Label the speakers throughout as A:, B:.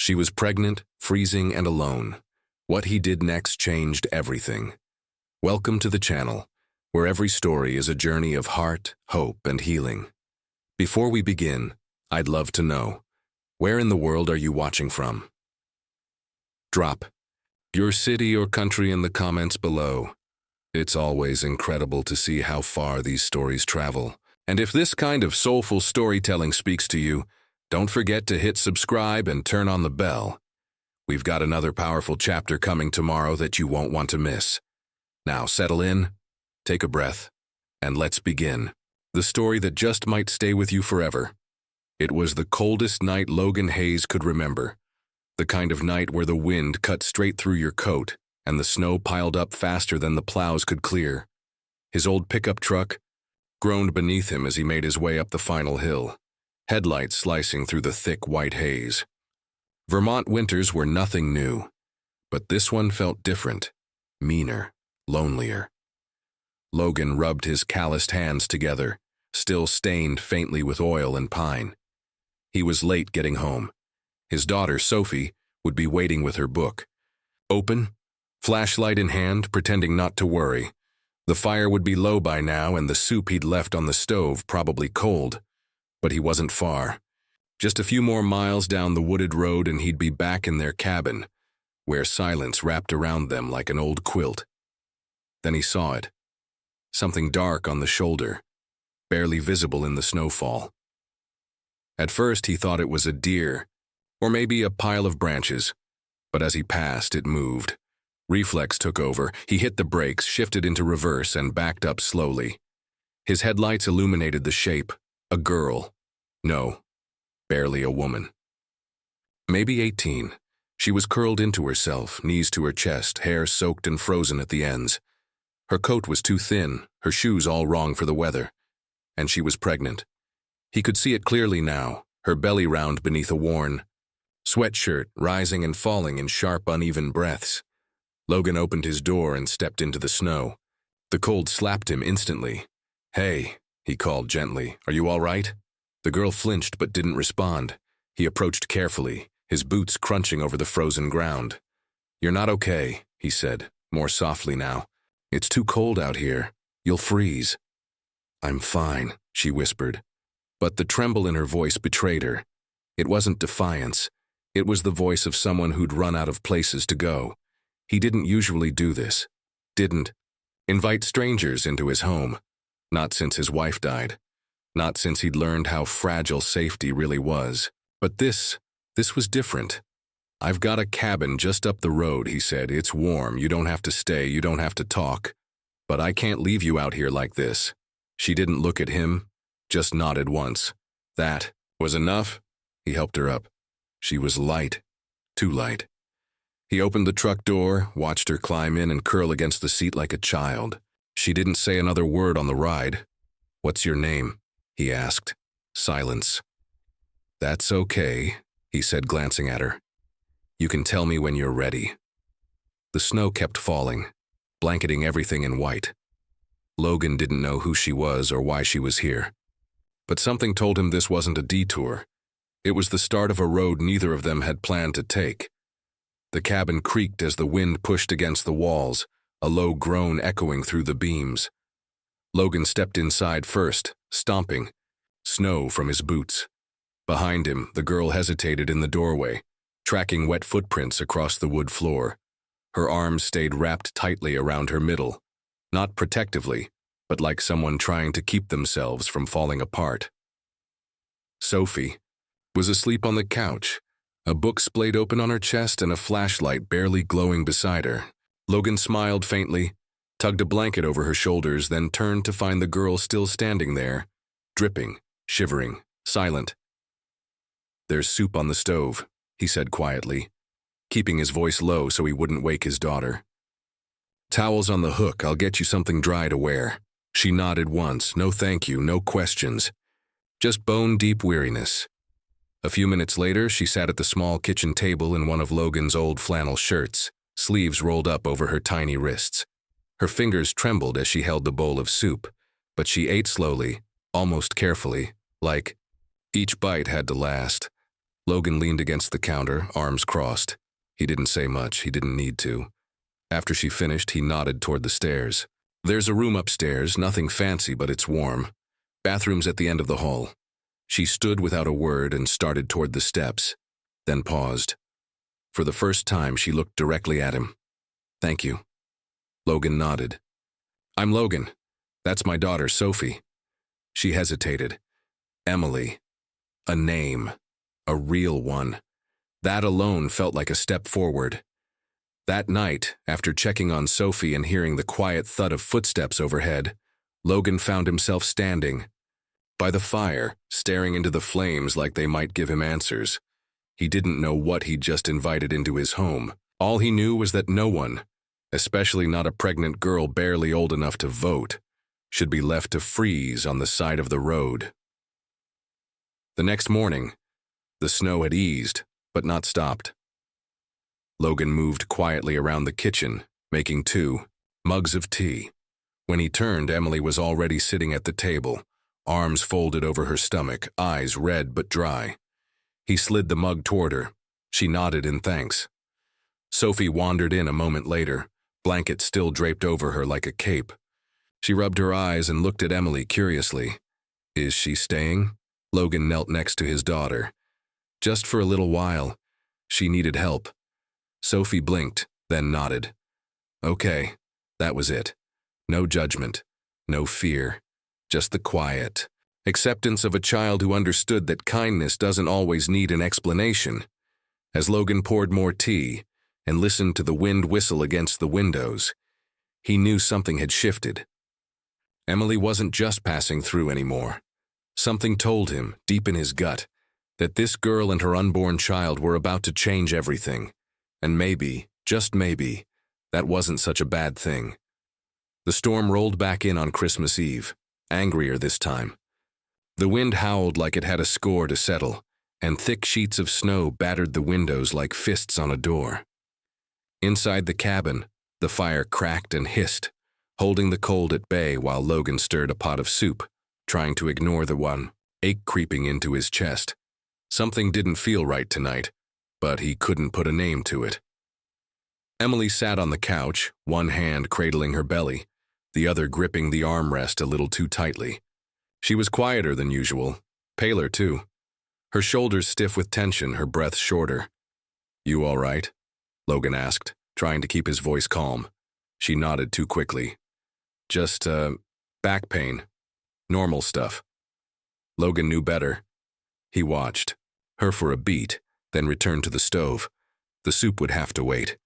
A: She was pregnant, freezing, and alone. What he did next changed everything. Welcome to the channel, where every story is a journey of heart, hope, and healing. Before we begin, I'd love to know, where in the world are you watching from? Drop your city or country in the comments below. It's always incredible to see how far these stories travel. And if this kind of soulful storytelling speaks to you, don't forget to hit subscribe and turn on the bell. We've got another powerful chapter coming tomorrow that you won't want to miss. Now settle in, take a breath, and let's begin. The story that just might stay with you forever. It was the coldest night Logan Hayes could remember. The kind of night where the wind cut straight through your coat and the snow piled up faster than the plows could clear. His old pickup truck groaned beneath him as he made his way up the final hill, headlights slicing through the thick white haze. Vermont winters were nothing new, but this one felt different, meaner, lonelier. Logan rubbed his calloused hands together, still stained faintly with oil and pine. He was late getting home. His daughter, Sophie, would be waiting with her book. Open, flashlight in hand, pretending not to worry. The fire would be low by now and the soup he'd left on the stove probably cold. But he wasn't far. Just a few more miles down the wooded road and he'd be back in their cabin, where silence wrapped around them like an old quilt. Then he saw it. Something dark on the shoulder, barely visible in the snowfall. At first he thought it was a deer, or maybe a pile of branches, but as he passed, it moved. Reflex took over. He hit the brakes, shifted into reverse, and backed up slowly. His headlights illuminated the shape. A girl. No, barely a woman. Maybe 18. She was curled into herself, knees to her chest, hair soaked and frozen at the ends. Her coat was too thin, her shoes all wrong for the weather. And she was pregnant. He could see it clearly now, her belly round beneath a worn sweatshirt, rising and falling in sharp, uneven breaths. Logan opened his door and stepped into the snow. The cold slapped him instantly. "Hey," he called gently, "are you all right?" The girl flinched but didn't respond. He approached carefully, his boots crunching over the frozen ground. "You're not okay," he said, more softly now. "It's too cold out here. You'll freeze." "I'm fine," she whispered. But the tremble in her voice betrayed her. It wasn't defiance. It was the voice of someone who'd run out of places to go. He didn't usually do this. Didn't invite strangers into his home. Not since his wife died. Not since he'd learned how fragile safety really was. But this was different. "I've got a cabin just up the road," he said. "It's warm. You don't have to stay. You don't have to talk. But I can't leave you out here like this." She didn't look at him, just nodded once. That was enough. He helped her up. She was light. Too light. He opened the truck door, watched her climb in and curl against the seat like a child. She didn't say another word on the ride. "What's your name?" he asked. Silence. "That's okay," he said, glancing at her. "You can tell me when you're ready." The snow kept falling, blanketing everything in white. Logan didn't know who she was or why she was here. But something told him this wasn't a detour. It was the start of a road neither of them had planned to take. The cabin creaked as the wind pushed against the walls, a low groan echoing through the beams. Logan stepped inside first, stomping, snow from his boots. Behind him, the girl hesitated in the doorway, tracking wet footprints across the wood floor. Her arms stayed wrapped tightly around her middle, not protectively, but like someone trying to keep themselves from falling apart. Sophie was asleep on the couch, a book splayed open on her chest and a flashlight barely glowing beside her. Logan smiled faintly, tugged a blanket over her shoulders, then turned to find the girl still standing there, dripping, shivering, silent. "There's soup on the stove," he said quietly, keeping his voice low so he wouldn't wake his daughter. "Towels on the hook, I'll get you something dry to wear." She nodded once, no thank you, no questions. Just bone-deep weariness. A few minutes later, she sat at the small kitchen table in one of Logan's old flannel shirts, sleeves rolled up over her tiny wrists. Her fingers trembled as she held the bowl of soup, but she ate slowly, almost carefully, like each bite had to last. Logan leaned against the counter, arms crossed. He didn't say much, he didn't need to. After she finished, he nodded toward the stairs. There's a room upstairs, nothing fancy, but it's warm. Bathroom's at the end of the hall. She stood without a word and started toward the steps, then paused. For the first time, she looked directly at him. Thank you. Logan nodded. I'm Logan. That's my daughter, Sophie. She hesitated. Emily. A name. A real one. That alone felt like a step forward. That night, after checking on Sophie and hearing the quiet thud of footsteps overhead, Logan found himself standing by the fire, staring into the flames like they might give him answers. He didn't know what he'd just invited into his home. All he knew was that no one, especially not a pregnant girl barely old enough to vote, should be left to freeze on the side of the road. The next morning, the snow had eased, but not stopped. Logan moved quietly around the kitchen, making 2 mugs of tea. When he turned, Emily was already sitting at the table, arms folded over her stomach, eyes red but dry. He slid the mug toward her. She nodded in thanks. Sophie wandered in a moment later, blanket still draped over her like a cape. She rubbed her eyes and looked at Emily curiously. Is she staying? Logan knelt next to his daughter. Just for a little while. She needed help. Sophie blinked, then nodded. Okay, that was it. No judgment, no fear, just the quiet acceptance of a child who understood that kindness doesn't always need an explanation. As Logan poured more tea and listened to the wind whistle against the windows, he knew something had shifted. Emily wasn't just passing through anymore. Something told him, deep in his gut, that this girl and her unborn child were about to change everything. And maybe, just maybe, that wasn't such a bad thing. The storm rolled back in on Christmas Eve, angrier this time. The wind howled like it had a score to settle, and thick sheets of snow battered the windows like fists on a door. Inside the cabin, the fire cracked and hissed, holding the cold at bay while Logan stirred a pot of soup, trying to ignore the ache creeping into his chest. Something didn't feel right tonight, but he couldn't put a name to it. Emily sat on the couch, one hand cradling her belly, the other gripping the armrest a little too tightly. She was quieter than usual, paler too. Her shoulders stiff with tension, her breath shorter. You all right? Logan asked, trying to keep his voice calm. She nodded too quickly. Just, back pain. Normal stuff. Logan knew better. He watched her for a beat, then returned to the stove. The soup would have to wait.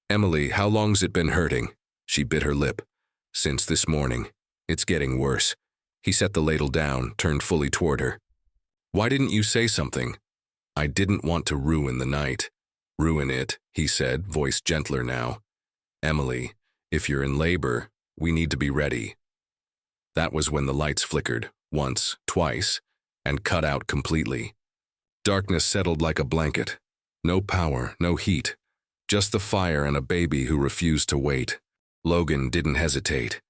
A: Emily, how long's it been hurting? She bit her lip. Since this morning. It's getting worse. He set the ladle down, turned fully toward her. Why didn't you say something? I didn't want to ruin the night. Ruin it, he said, voice gentler now. Emily, if you're in labor, we need to be ready. That was when the lights flickered, once, twice, and cut out completely. Darkness settled like a blanket. No power, no heat. Just the fire and a baby who refused to wait. Logan didn't hesitate.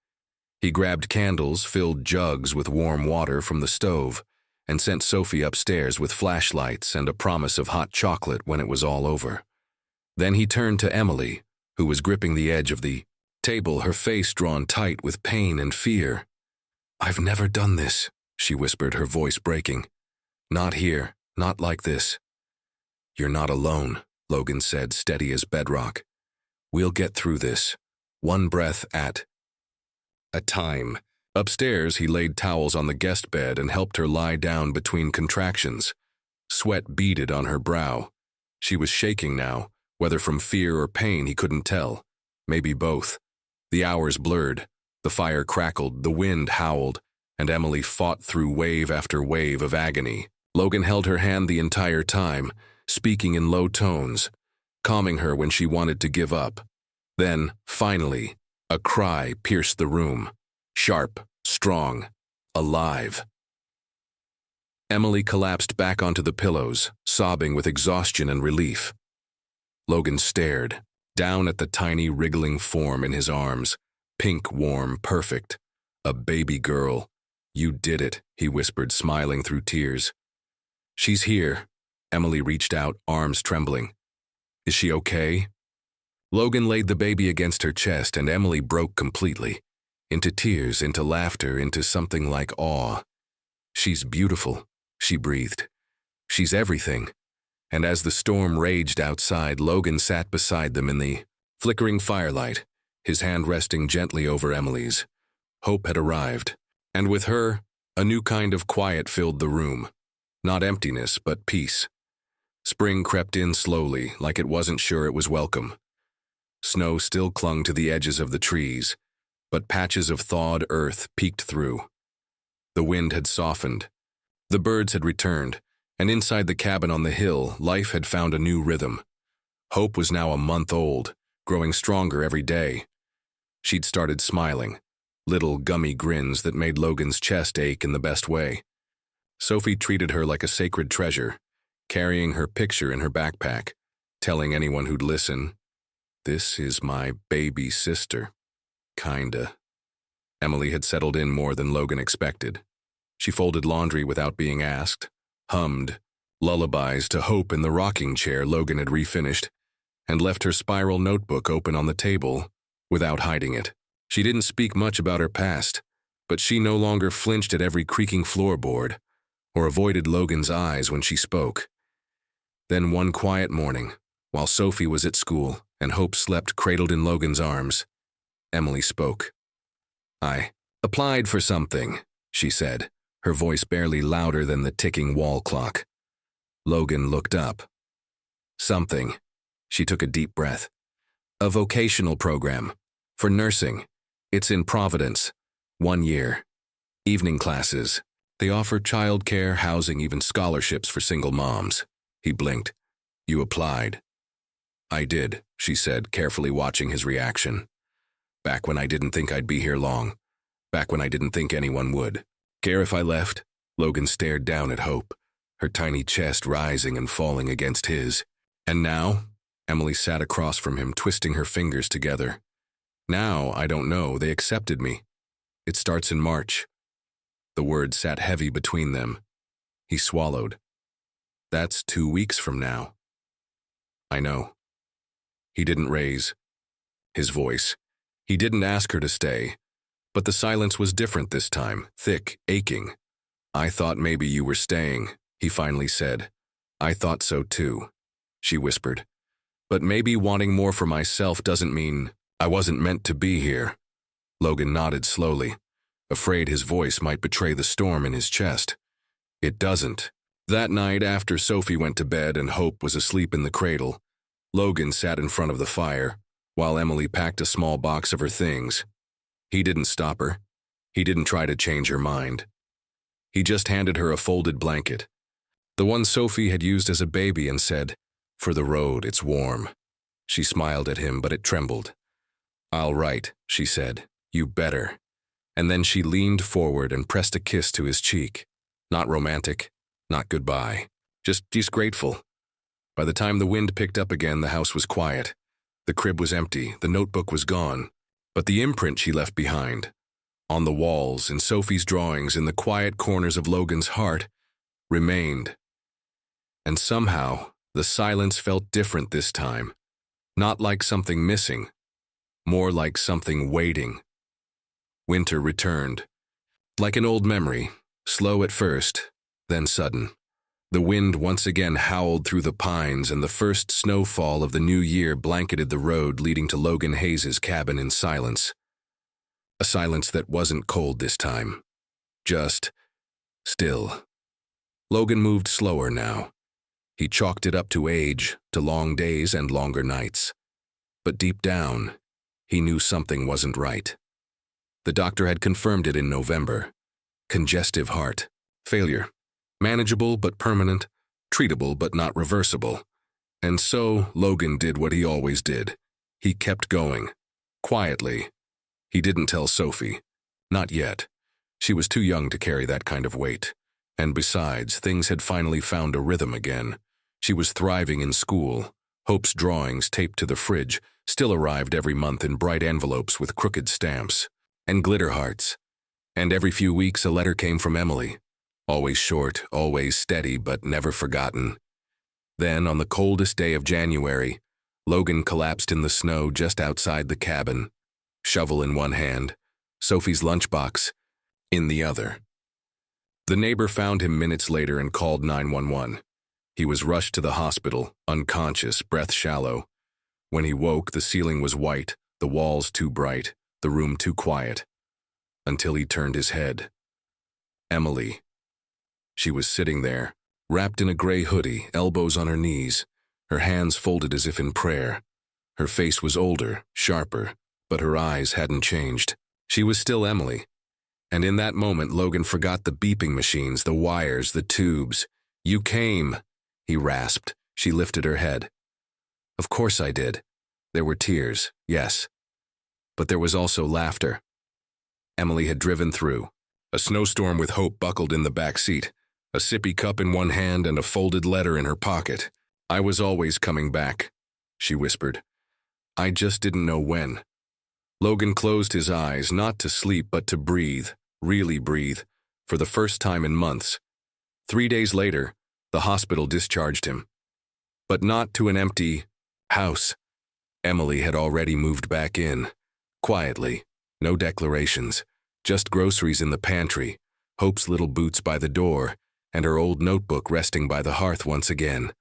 A: He grabbed candles, filled jugs with warm water from the stove, and sent Sophie upstairs with flashlights and a promise of hot chocolate when it was all over. Then he turned to Emily, who was gripping the edge of the table, her face drawn tight with pain and fear. I've never done this, she whispered, her voice breaking. Not here, not like this. You're not alone, Logan said, steady as bedrock. We'll get through this, one breath at a time. Upstairs, he laid towels on the guest bed and helped her lie down between contractions. Sweat beaded on her brow. She was shaking now, whether from fear or pain he couldn't tell. Maybe both. The hours blurred. The fire crackled, the wind howled, and Emily fought through wave after wave of agony. Logan held her hand the entire time, speaking in low tones, calming her when she wanted to give up. Then, finally, a cry pierced the room. Sharp, strong, alive. Emily collapsed back onto the pillows, sobbing with exhaustion and relief. Logan stared, down at the tiny wriggling form in his arms, pink, warm, perfect. A baby girl. You did it, he whispered, smiling through tears. She's here. Emily reached out, arms trembling. Is she okay? Logan laid the baby against her chest, and Emily broke completely. Into tears, into laughter, into something like awe. She's beautiful, she breathed. She's everything. And as the storm raged outside, Logan sat beside them in the flickering firelight, his hand resting gently over Emily's. Hope had arrived, and with her, a new kind of quiet filled the room. Not emptiness, but peace. Spring crept in slowly, like it wasn't sure it was welcome. Snow still clung to the edges of the trees, but patches of thawed earth peeked through. The wind had softened. The birds had returned, and inside the cabin on the hill, life had found a new rhythm. Hope was now a month old, growing stronger every day. She'd started smiling, little gummy grins that made Logan's chest ache in the best way. Sophie treated her like a sacred treasure, carrying her picture in her backpack, telling anyone who'd listen, "This is my baby sister." Kinda. Emily had settled in more than Logan expected. She folded laundry without being asked, hummed lullabies to Hope in the rocking chair Logan had refinished, and left her spiral notebook open on the table without hiding it. She didn't speak much about her past, but she no longer flinched at every creaking floorboard or avoided Logan's eyes when she spoke. Then one quiet morning, while Sophie was at school and Hope slept cradled in Logan's arms, Emily spoke. "I applied for something," she said, her voice barely louder than the ticking wall clock. Logan looked up. "Something." She took a deep breath. "A vocational program. For nursing. It's in Providence. 1 year. Evening classes. They offer childcare, housing, even scholarships for single moms." He blinked. "You applied." "I did," she said, carefully watching his reaction. "Back when I didn't think I'd be here long. Back when I didn't think anyone would. Care if I left?" Logan stared down at Hope, her tiny chest rising and falling against his. "And now?" Emily sat across from him, twisting her fingers together. "Now, I don't know. They accepted me. It starts in March." The words sat heavy between them. He swallowed. "That's 2 weeks from now." "I know." He didn't raise his voice. He didn't ask her to stay. But the silence was different this time, thick, aching. "I thought maybe you were staying," he finally said. "I thought so too," she whispered. "But maybe wanting more for myself doesn't mean I wasn't meant to be here." Logan nodded slowly, afraid his voice might betray the storm in his chest. "It doesn't." That night, after Sophie went to bed and Hope was asleep in the cradle, Logan sat in front of the fire, while Emily packed a small box of her things. He didn't stop her. He didn't try to change her mind. He just handed her a folded blanket, the one Sophie had used as a baby, and said, "For the road, it's warm." She smiled at him, but it trembled. "I'll write," she said. "You better." And then she leaned forward and pressed a kiss to his cheek. Not romantic, not goodbye. Just she's grateful. By the time the wind picked up again, the house was quiet. The crib was empty, the notebook was gone. But the imprint she left behind, on the walls, in Sophie's drawings, in the quiet corners of Logan's heart, remained. And somehow, the silence felt different this time. Not like something missing, more like something waiting. Winter returned. Like an old memory, slow at first, then sudden. The wind once again howled through the pines, and the first snowfall of the new year blanketed the road leading to Logan Hayes' cabin in silence. A silence that wasn't cold this time. Just still. Logan moved slower now. He chalked it up to age, to long days and longer nights. But deep down, he knew something wasn't right. The doctor had confirmed it in November. Congestive heart. Failure. Manageable but permanent, treatable but not reversible. And so Logan did what he always did. He kept going. Quietly. He didn't tell Sophie. Not yet. She was too young to carry that kind of weight. And besides, things had finally found a rhythm again. She was thriving in school. Hope's drawings, taped to the fridge, still arrived every month in bright envelopes with crooked stamps and glitter hearts. And every few weeks a letter came from Emily. Always short, always steady, but never forgotten. Then, on the coldest day of January, Logan collapsed in the snow just outside the cabin, shovel in one hand, Sophie's lunchbox in the other. The neighbor found him minutes later and called 911. He was rushed to the hospital, unconscious, breath shallow. When he woke, the ceiling was white, the walls too bright, the room too quiet. Until he turned his head. Emily. She was sitting there, wrapped in a gray hoodie, elbows on her knees, her hands folded as if in prayer. Her face was older, sharper, but her eyes hadn't changed. She was still Emily. And in that moment, Logan forgot the beeping machines, the wires, the tubes. "You came," he rasped. She lifted her head. "Of course I did." There were tears, yes. But there was also laughter. Emily had driven through. A snowstorm with hope buckled in the back seat, a sippy cup in one hand and a folded letter in her pocket. "I was always coming back," she whispered. "I just didn't know when." Logan closed his eyes, not to sleep but to breathe, really breathe, for the first time in months. 3 days later, the hospital discharged him. But not to an empty house. Emily had already moved back in, quietly, no declarations, just groceries in the pantry, Hope's little boots by the door, and her old notebook resting by the hearth once again.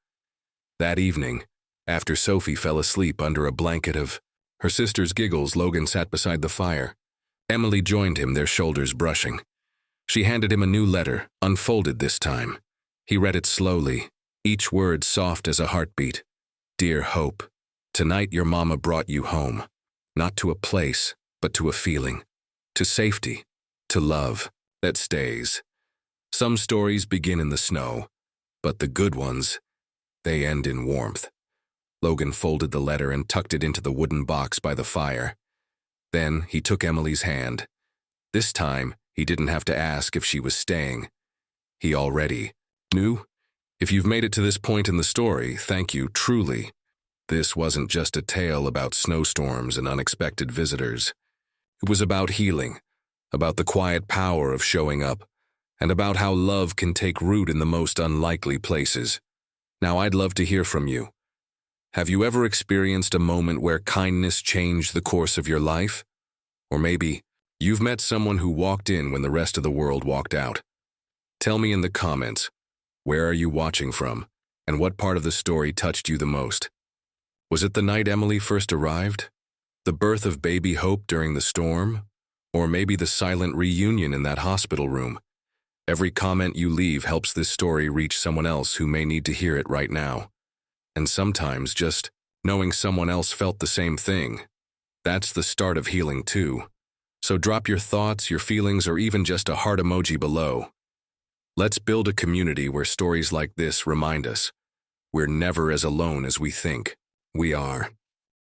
A: That evening, after Sophie fell asleep under a blanket of her sister's giggles, Logan sat beside the fire. Emily joined him, their shoulders brushing. She handed him a new letter, unfolded this time. He read it slowly, each word soft as a heartbeat. "Dear Hope, tonight your mama brought you home. Not to a place, but to a feeling. To safety, to love that stays. Some stories begin in the snow, but the good ones, they end in warmth." Logan folded the letter and tucked it into the wooden box by the fire. Then he took Emily's hand. This time, he didn't have to ask if she was staying. He already knew. If you've made it to this point in the story, thank you, truly. This wasn't just a tale about snowstorms and unexpected visitors. It was about healing, about the quiet power of showing up, and about how love can take root in the most unlikely places. Now I'd love to hear from you. Have you ever experienced a moment where kindness changed the course of your life? Or maybe you've met someone who walked in when the rest of the world walked out. Tell me in the comments, where are you watching from, and what part of the story touched you the most? Was it the night Emily first arrived? The birth of baby Hope during the storm? Or maybe the silent reunion in that hospital room? Every comment you leave helps this story reach someone else who may need to hear it right now. And sometimes just knowing someone else felt the same thing, that's the start of healing too. So drop your thoughts, your feelings, or even just a heart emoji below. Let's build a community where stories like this remind us we're never as alone as we think we are.